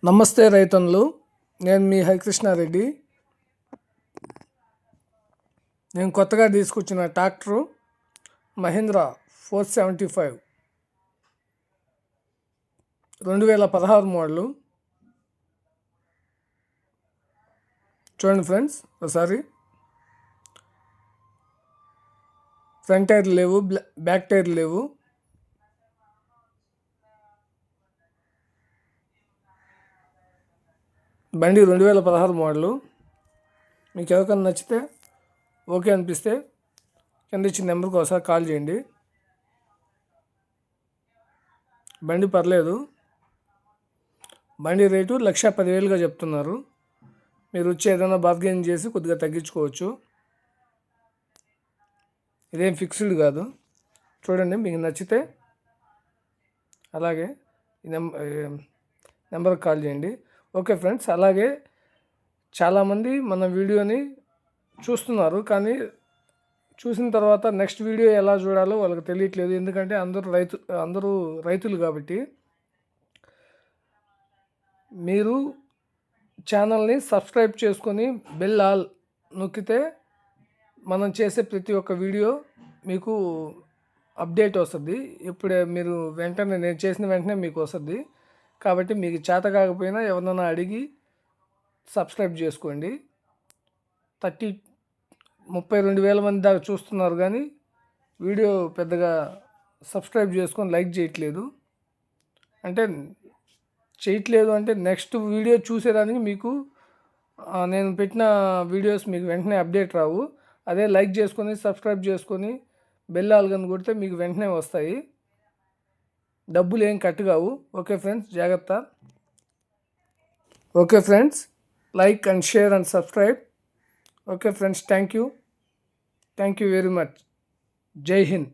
నమస్తే రైతన్నులు, నేను మీ హరికృష్ణారెడ్డి. నేను కొత్తగా తీసుకొచ్చిన ట్రాక్టరు మహీంద్రా 475 2016 మోడలు. చూడండి ఫ్రెండ్స్, ఒకసారి ఫ్రంట్ టైర్ లేవు, బ్యాక్ టైర్ లేవు. బండి 2016 మోడలు. మీకు ఎవరికైనా నచ్చితే, ఓకే అనిపిస్తే కింద ఇచ్చిన నెంబర్కి ఒకసారి కాల్ చేయండి. బండి పర్లేదు. బండి రేటు 1,10,000గా చెప్తున్నారు. మీరు వచ్చి ఏదైనా బార్గెన్ చేసి కొద్దిగా తగ్గించుకోవచ్చు. ఇదేం ఫిక్స్డ్ కాదు. చూడండి, మీకు నచ్చితే అలాగే ఈ నెంబర్కి కాల్ చేయండి. ఓకే ఫ్రెండ్స్, అలాగే చాలామంది మన వీడియోని చూస్తున్నారు, కానీ చూసిన తర్వాత నెక్స్ట్ వీడియో ఎలా చూడాలో వాళ్ళకి తెలియట్లేదు. ఎందుకంటే అందరూ రైతులు కాబట్టి. మీరు ఛానల్ని సబ్స్క్రైబ్ చేసుకొని బెల్ ఆల్ నొక్కితే మనం చేసే ప్రతి ఒక్క వీడియో మీకు అప్డేట్ వస్తుంది. ఇప్పుడే మీరు నేను చేసిన వెంటనే మీకు వస్తుంది. కాబట్టి మీకు చేత కాకపోయినా ఎవరినైనా అడిగి సబ్స్క్రైబ్ చేసుకోండి. 32,000 మంది దాకా చూస్తున్నారు, కానీ వీడియో పెద్దగా సబ్స్క్రైబ్ చేసుకొని లైక్ చేయట్లేదు. అంటే నెక్స్ట్ వీడియో చూసేదానికి మీకు నేను పెట్టిన వీడియోస్ మీకు వెంటనే అప్డేట్ రావు. అదే లైక్ చేసుకొని సబ్స్క్రైబ్ చేసుకొని బెల్ ఆల్గన్ కొడితే మీకు వెంటనే వస్తాయి. డబ్బులు ఏం కట్ కావు. ఓకే ఫ్రెండ్స్, జాగ్రత్త. Okay friends, like and share and subscribe. Okay friends, thank you very much. జై హింద్.